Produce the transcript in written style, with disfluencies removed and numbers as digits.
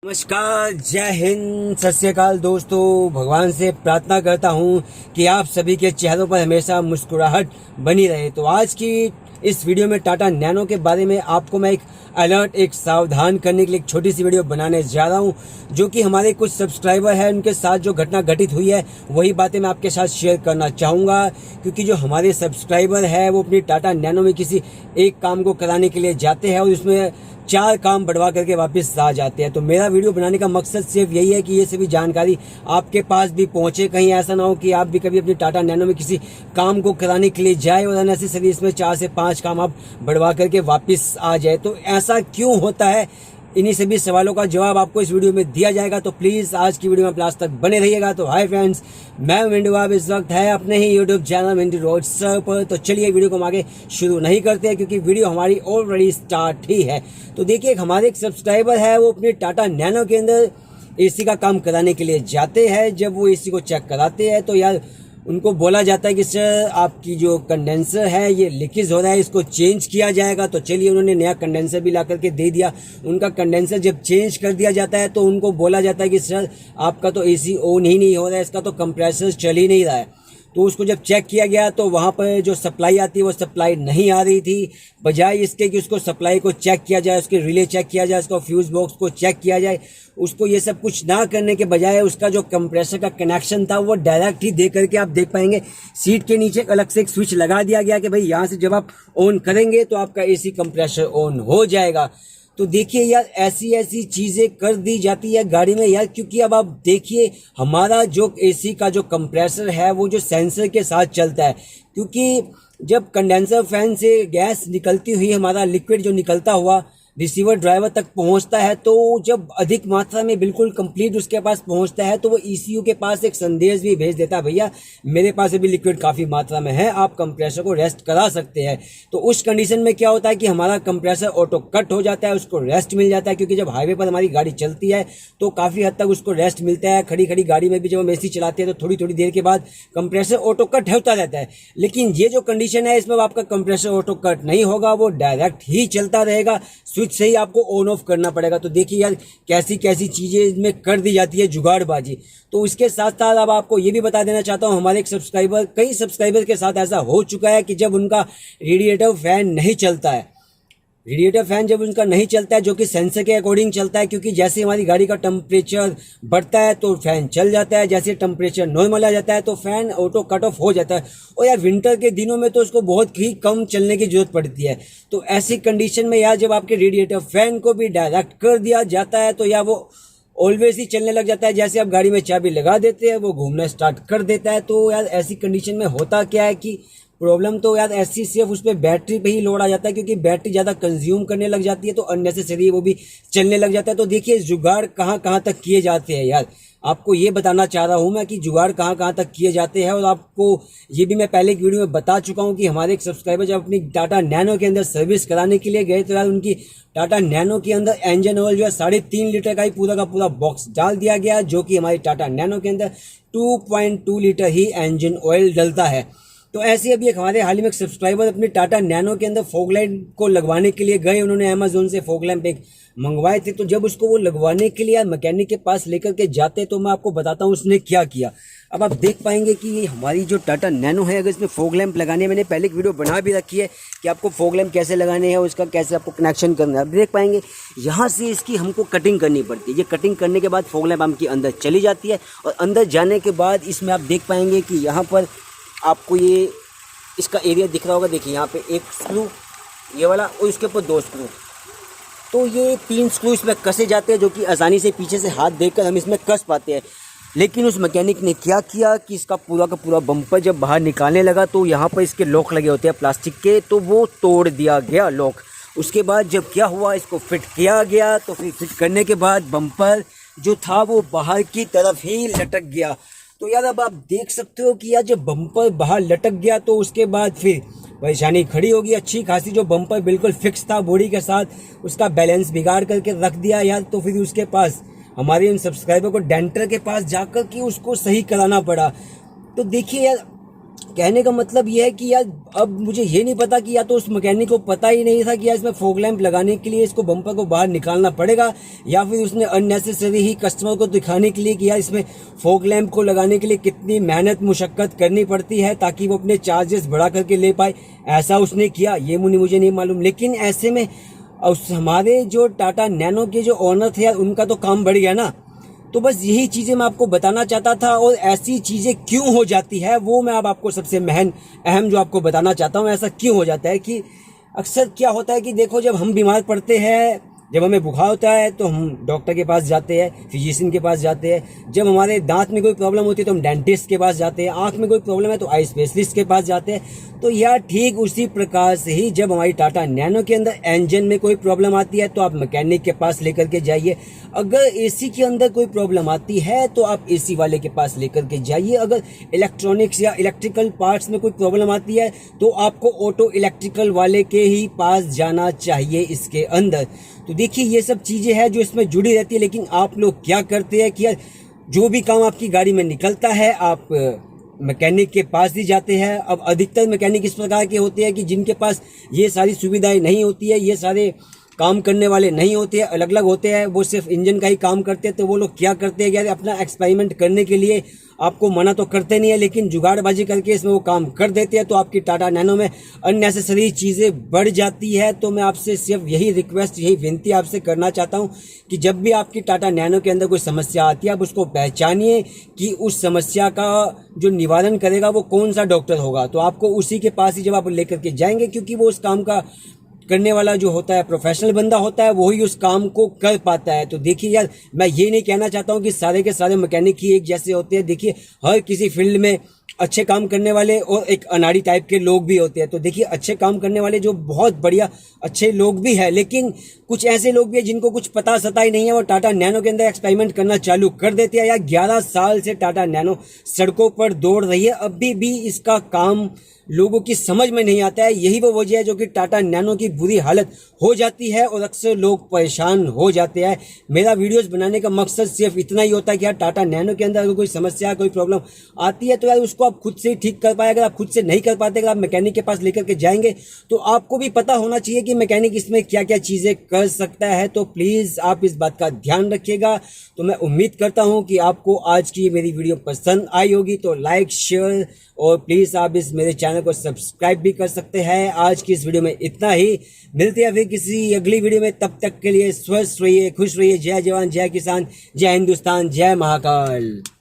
नमस्कार, जय हिंद, सत श्री अकाल दोस्तों। भगवान से प्रार्थना करता हूँ कि आप सभी के चेहरों पर हमेशा मुस्कुराहट बनी रहे। तो आज की इस वीडियो में टाटा नैनो के बारे में आपको मैं एक सावधान करने के लिए एक छोटी सी वीडियो बनाने जा रहा हूँ, जो कि हमारे कुछ सब्सक्राइबर हैं उनके साथ जो घटना घटित हुई है वही बातें मैं आपके साथ शेयर करना चाहूँगा। क्योंकि जो हमारे सब्सक्राइबर है वो अपनी टाटा नैनो में किसी एक काम को कराने के लिए जाते हैं और उसमें 4 काम बढ़वा करके वापस आ जाते हैं। तो मेरा वीडियो बनाने का मकसद सिर्फ यही है कि ये सभी जानकारी आपके पास भी पहुंचे। कहीं ऐसा ना हो कि आप भी कभी अपनी टाटा नैनो में किसी काम को कराने के लिए जाए और अननेसेसरी इसमें 4 से 5 काम आप बढ़वा करके वापस आ जाए। तो ऐसा क्यों होता है, इन्हीं सभी सवालों का जवाब आपको इस वीडियो में दिया जाएगा। तो प्लीज आज की वीडियो में लास्ट तक बने रहिएगा। तो हाय फ्रेंड्स, मैं मिंटू, आप इस वक्त है अपने ही यूट्यूब चैनल मिंटू रोडस्टर पर। तो चलिए वीडियो को हम आगे शुरू नहीं करते हैं क्योंकि वीडियो हमारी ऑलरेडी स्टार्ट ही है। तो देखिए, हमारे एक सब्सक्राइबर है वो अपनी टाटा नैनो के अंदर एसी का काम कराने के लिए जाते हैं। जब वो एसी को चेक कराते हैं तो यार उनको बोला जाता है कि सर आपकी जो कंडेंसर है ये लीकेज हो रहा है, इसको चेंज किया जाएगा। तो चलिए उन्होंने नया कंडेंसर भी ला करके दे दिया। उनका कंडेंसर जब चेंज कर दिया जाता है तो उनको बोला जाता है कि सर आपका तो एसी ऑन ही नहीं हो रहा है, इसका तो कंप्रेसर चल ही नहीं रहा है। तो उसको जब चेक किया गया तो वहाँ पर जो सप्लाई आती है वो सप्लाई नहीं आ रही थी। बजाय इसके कि उसको सप्लाई को चेक किया जाए, उसके रिले चेक किया जाए, उसको फ्यूज बॉक्स को चेक किया जाए, उसको ये सब कुछ ना करने के बजाय उसका जो कंप्रेसर का कनेक्शन था वो डायरेक्ट ही दे करके आप देख पाएंगे सीट के नीचे अलग से एक स्विच लगा दिया गया कि भाई यहाँ से जब आप ऑन करेंगे तो आपका एसी कंप्रेसर ऑन हो जाएगा। तो देखिए यार, ऐसी ऐसी चीजें कर दी जाती है गाड़ी में यार। क्योंकि अब आप देखिए, हमारा जो एसी का जो कंप्रेसर है वो जो सेंसर के साथ चलता है। क्योंकि जब कंडेंसर फैन से गैस निकलती हुई हमारा लिक्विड जो निकलता हुआ रिसीवर ड्राइवर तक पहुंचता है, तो जब अधिक मात्रा में बिल्कुल कंप्लीट उसके पास पहुंचता है तो वो ईसीयू के पास एक संदेश भी भेज देता है, भैया मेरे पास अभी लिक्विड काफ़ी मात्रा में है, आप कंप्रेसर को रेस्ट करा सकते हैं। तो उस कंडीशन में क्या होता है कि हमारा कंप्रेसर ऑटो कट हो जाता है, उसको रेस्ट मिल जाता है। क्योंकि जब हाईवे पर हमारी गाड़ी चलती है तो काफ़ी हद तक उसको रेस्ट मिलता है। खड़ी खड़ी गाड़ी में भी जब हम एसी चलाते हैं तो थोड़ी थोड़ी देर के बाद कंप्रेसर ऑटो कट होता रहता है। लेकिन ये जो कंडीशन है इसमें आपका कंप्रेसर ऑटो कट नहीं होगा, वो डायरेक्ट ही चलता रहेगा, स्विच से ही आपको ऑन ऑफ करना पड़ेगा। तो देखिए यार, कैसी कैसी चीजें इसमें कर दी जाती है जुगाड़बाजी। तो इसके साथ साथ अब आपको ये भी बता देना चाहता हूँ, हमारे एक सब्सक्राइबर, कई सब्सक्राइबर के साथ ऐसा हो चुका है कि जब उनका रेडिएटर फैन नहीं चलता है, रेडिएटर फैन जब उनका नहीं चलता है जो कि सेंसर के अकॉर्डिंग चलता है, क्योंकि जैसे हमारी गाड़ी का टेम्परेचर बढ़ता है तो फैन चल जाता है, जैसे टेम्परेचर नॉर्मल आ जाता है तो फैन ऑटो कट ऑफ हो जाता है। और यार विंटर के दिनों में तो उसको बहुत ही कम चलने की जरूरत पड़ती है। तो ऐसी कंडीशन में यार जब आपके रेडिएटर फैन को भी डायरेक्ट कर दिया जाता है तो यार वो ऑलवेज ही चलने लग जाता है। जैसे आप गाड़ी में चाबी लगा देते हैं वो घूमना स्टार्ट कर देता है। तो यार ऐसी कंडीशन में होता क्या है कि प्रॉब्लम तो यार ऐसी सिर्फ उस पर बैटरी पे ही लोड आ जाता है, क्योंकि बैटरी ज़्यादा कंज्यूम करने लग जाती है तो अननेसेसरी वो भी चलने लग जाता है। तो देखिए जुगाड़ कहाँ कहाँ तक किए जाते हैं यार, आपको ये बताना चाह रहा हूँ मैं कि जुगाड़ कहाँ कहाँ तक किए जाते हैं। और आपको ये भी मैं पहले एक वीडियो में बता चुका हूँ कि हमारे एक सब्सक्राइबर जब अपनी टाटा नैनो के अंदर सर्विस कराने के लिए गए तो यार उनकी टाटा नैनो के अंदर इंजन ऑयल जो है 3.5 लीटर का ही पूरा का पूरा बॉक्स डाल दिया गया, जो कि हमारी टाटा नैनो के अंदर 2.2 लीटर ही इंजन ऑयल डलता है। तो ऐसे अभी एक हमारे हाल ही में एक सब्सक्राइबर अपनी टाटा नैनो के अंदर फॉग लाइट को लगवाने के लिए गए, उन्होंने अमेजोन से फॉग लैंप एक मंगवाए थे। तो जब उसको वो लगवाने के लिए मैकेनिक के पास लेकर के जाते तो मैं आपको बताता हूँ उसने क्या किया। अब आप देख पाएंगे कि ये हमारी जो टाटा नैनो है, अगर इसमें फॉग लैंप लगाने है, मैंने पहले एक वीडियो बना भी रखी है कि आपको फॉग लैंप कैसे लगाने हैं, उसका कैसे आपको कनेक्शन करना है। आप देख पाएंगे यहाँ से इसकी हमको कटिंग करनी पड़ती है। ये कटिंग करने के बाद फॉग लैंप हमके अंदर चली जाती है और अंदर जाने के बाद इसमें आप देख पाएंगे कि यहाँ पर आपको ये इसका एरिया दिख रहा होगा। देखिए यहाँ पे एक स्क्रू ये वाला और इसके ऊपर 2 स्क्रू, तो ये 3 स्क्रू इसमें कसे जाते हैं, जो कि आसानी से पीछे से हाथ देकर हम इसमें कस पाते हैं। लेकिन उस मैकेनिक ने क्या किया कि इसका पूरा का पूरा बम्पर जब बाहर निकालने लगा तो यहाँ पर इसके लॉक लगे होते हैं प्लास्टिक के, तो वो तोड़ दिया गया लॉक। उसके बाद जब क्या हुआ, इसको फिट किया गया तो फिर फिट करने के बाद बम्पर जो था वो बाहर की तरफ ही लटक गया। तो यार अब आप देख सकते हो कि यार जब बम्पर बाहर लटक गया तो उसके बाद फिर परेशानी खड़ी होगी अच्छी खासी। जो बम्पर बिल्कुल फिक्स था बॉडी के साथ, उसका बैलेंस बिगाड़ करके रख दिया यार। तो फिर उसके पास हमारे इन सब्सक्राइबर को डेंटर के पास जाकर के उसको सही कराना पड़ा। तो देखिए यार, कहने का मतलब ये है कि यार अब मुझे ये नहीं पता कि या तो उस मैकेनिक को पता ही नहीं था कि यार इसमें फॉग लैंप लगाने के लिए इसको बम्पर को बाहर निकालना पड़ेगा, या फिर उसने अननेसेसरी ही कस्टमर को दिखाने के लिए कि यार इसमें फॉग लैंप को लगाने के लिए कितनी मेहनत मुशक्कत करनी पड़ती है ताकि वो अपने चार्जेस बढ़ा करके ले पाए, ऐसा उसने किया, ये मुझे नहीं मालूम। लेकिन ऐसे में उस हमारे जो टाटा नैनो के जो ऑनर थे यार, उनका तो काम बढ़ गया ना। तो बस यही चीज़ें मैं आपको बताना चाहता था, और ऐसी चीज़ें क्यों हो जाती है वो मैं अब आपको सबसे अहम जो आपको बताना चाहता हूँ। ऐसा क्यों हो जाता है कि अक्सर क्या होता है कि देखो, जब हम बीमार पड़ते हैं, जब हमें बुखार होता है तो हम डॉक्टर के पास जाते हैं, फिजिशियन के पास जाते हैं। जब हमारे दांत में कोई प्रॉब्लम होती है तो हम डेंटिस्ट के पास जाते हैं। आंख में कोई प्रॉब्लम है तो आई स्पेशलिस्ट के पास जाते हैं। तो यार ठीक उसी प्रकार से ही जब हमारी टाटा नैनो के अंदर इंजन में कोई प्रॉब्लम आती है तो आप मैकेनिक के पास लेकर के जाइए। अगर एसी के अंदर कोई प्रॉब्लम आती है तो आप एसी वाले के पास लेकर के जाइए। अगर इलेक्ट्रॉनिक्स या इलेक्ट्रिकल पार्ट्स में कोई प्रॉब्लम आती है तो आपको ऑटो इलेक्ट्रिकल वाले के ही पास जाना चाहिए इसके अंदर। तो देखिए, ये सब चीज़ें हैं जो इसमें जुड़ी रहती है। लेकिन आप लोग क्या करते हैं कि यार जो भी काम आपकी गाड़ी में निकलता है आप मैकेनिक के पास ही जाते हैं। अब अधिकतर मैकेनिक इस प्रकार के होते हैं कि जिनके पास ये सारी सुविधाएं नहीं होती है, ये सारे काम करने वाले नहीं होते हैं, अलग अलग होते हैं, वो सिर्फ इंजन का ही काम करते हैं। तो वो लोग क्या करते हैं यार, अपना एक्सपेरिमेंट करने के लिए आपको मना तो करते नहीं है, लेकिन जुगाड़बाजी करके इसमें वो काम कर देते हैं। तो आपकी टाटा नैनो में अननेसेसरी चीज़ें बढ़ जाती है। तो मैं आपसे सिर्फ यही रिक्वेस्ट, यही विनती आपसे करना चाहता हूँ कि जब भी आपकी टाटा नैनो के अंदर कोई समस्या आती है, आप उसको पहचानिए कि उस समस्या का जो निवारण करेगा वो कौन सा डॉक्टर होगा। तो आपको उसी के पास ही जब आप लेकर के जाएंगे, क्योंकि वो उस काम का करने वाला जो होता है प्रोफेशनल बंदा होता है, वही उस काम को कर पाता है। तो देखिए यार, मैं ये नहीं कहना चाहता हूँ कि सारे के सारे मैकेनिक ही एक जैसे होते हैं। देखिए, हर किसी फील्ड में अच्छे काम करने वाले और एक अनाड़ी टाइप के लोग भी होते हैं। तो देखिए, अच्छे काम करने वाले जो बहुत बढ़िया अच्छे लोग भी हैं, लेकिन कुछ ऐसे लोग भी हैं जिनको कुछ पता सता ही नहीं है, वो टाटा नैनो के अंदर एक्सपेरिमेंट करना चालू कर देते हैं। यार 11 साल से टाटा नैनो सड़कों पर दौड़ रही है, अभी भी इसका काम लोगों की समझ में नहीं आता है। यही वो वजह है जो कि टाटा नैनो की बुरी हालत हो जाती है और अक्सर लोग परेशान हो जाते हैं। मेरा वीडियोस बनाने का मकसद सिर्फ इतना ही होता है कि यार टाटा नैनो के अंदर अगर कोई समस्या, कोई प्रॉब्लम आती है तो यार उसको आप खुद से ही ठीक कर पाए। अगर आप खुद से नहीं कर पाते, अगर आप मैकेनिक के पास लेकर के जाएंगे तो आपको भी पता होना चाहिए कि मैकेनिक इसमें क्या क्या चीज़ें कर सकता है। तो प्लीज़ आप इस बात का ध्यान रखिएगा। तो मैं उम्मीद करता हूँ कि आपको आज की मेरी वीडियो पसंद आई होगी। तो लाइक, शेयर और प्लीज़ आप इस मेरे चैनल को सब्सक्राइब भी कर सकते हैं। आज की इस वीडियो में इतना ही, मिलते हैं फिर किसी अगली वीडियो में। तब तक के लिए स्वस्थ रहिए, खुश रहिए। जय जवान, जय किसान, जय हिंदुस्तान, जय महाकाल।